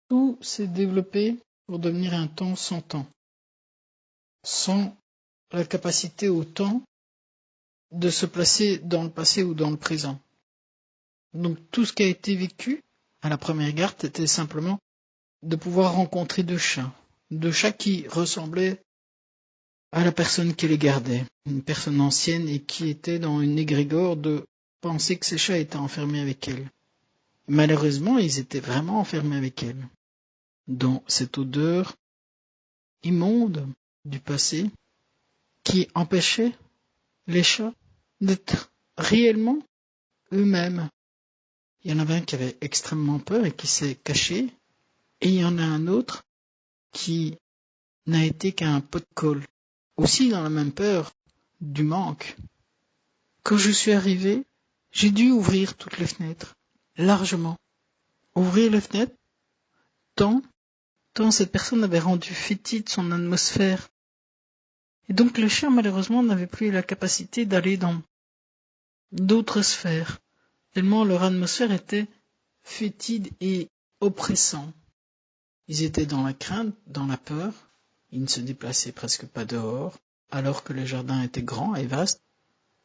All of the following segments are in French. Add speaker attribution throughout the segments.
Speaker 1: Tout s'est développé pour devenir un temps sans temps, sans la capacité au temps de se placer dans le passé ou dans le présent. Donc tout ce qui a été vécu à la première garde était simplement de pouvoir rencontrer deux chats qui ressemblaient à la personne qui les gardait, une personne ancienne et qui était dans une égrégore de penser que ces chats étaient enfermés avec elle. Malheureusement, ils étaient vraiment enfermés avec elle, dans cette odeur immonde du passé qui empêchait les chats d'être réellement eux-mêmes. Il y en avait un qui avait extrêmement peur et qui s'est caché, et il y en a un autre qui n'a été qu'un pot de colle, aussi dans la même peur du manque. Quand je suis arrivé, j'ai dû ouvrir toutes les fenêtres, largement. Ouvrir les fenêtres, tant cette personne avait rendu fétide son atmosphère. Et donc le chien, malheureusement, n'avait plus la capacité d'aller dans d'autres sphères, tellement leur atmosphère était fétide et oppressant. Ils étaient dans la crainte, dans la peur, ils ne se déplaçaient presque pas dehors, alors que le jardin était grand et vaste.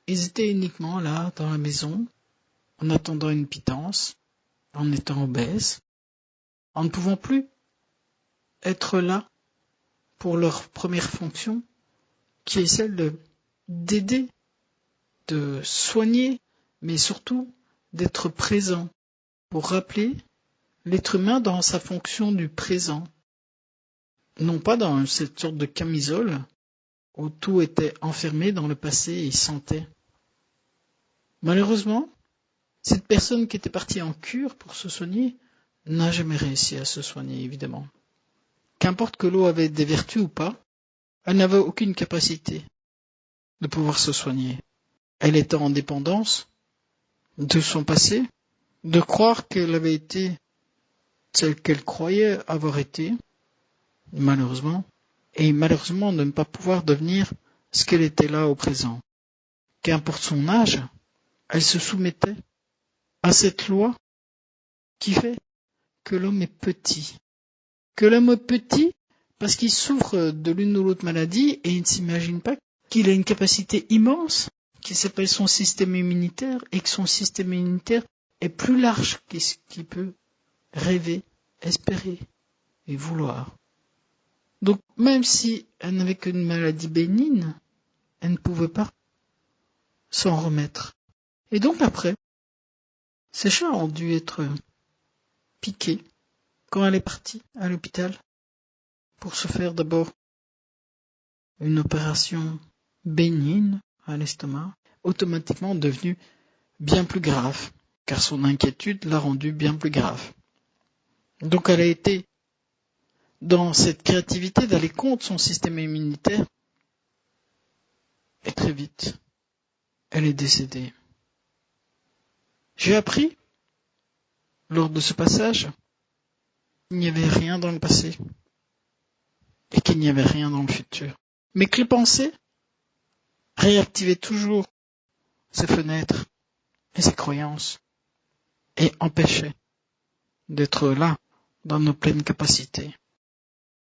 Speaker 1: Ils étaient uniquement là, dans la maison, en attendant une pitance, en étant obèses, en ne pouvant plus être là pour leur première fonction, qui est celle d'aider, de soigner, mais surtout d'être présent, pour rappeler l'être humain dans sa fonction du présent, non pas dans cette sorte de camisole où tout était enfermé dans le passé et sentait. Malheureusement, cette personne qui était partie en cure pour se soigner n'a jamais réussi à se soigner, évidemment. Qu'importe que l'eau avait des vertus ou pas, elle n'avait aucune capacité de pouvoir se soigner. Elle était en dépendance de son passé, de croire qu'elle avait été celle qu'elle croyait avoir été, malheureusement, et malheureusement de ne pas pouvoir devenir ce qu'elle était là au présent. Qu'importe son âge, elle se soumettait à cette loi qui fait que l'homme est petit. Que l'homme est petit parce qu'il souffre de l'une ou l'autre maladie et il ne s'imagine pas qu'il a une capacité immense qui s'appelle son système immunitaire et que son système immunitaire est plus large que ce qu'il peut rêver, espérer et vouloir. Donc même si elle n'avait qu'une maladie bénigne, elle ne pouvait pas s'en remettre. Et donc après, ces chats ont dû être piqués quand elle est partie à l'hôpital pour se faire d'abord une opération bénigne à l'estomac, automatiquement devenue bien plus grave, car son inquiétude l'a rendue bien plus grave. Donc elle a été dans cette créativité d'aller contre son système immunitaire, et très vite, elle est décédée. J'ai appris, lors de ce passage, qu'il n'y avait rien dans le passé, et qu'il n'y avait rien dans le futur. Mais que les pensées réactivaient toujours ses fenêtres et ses croyances, et empêchaient d'être là, dans nos pleines capacités.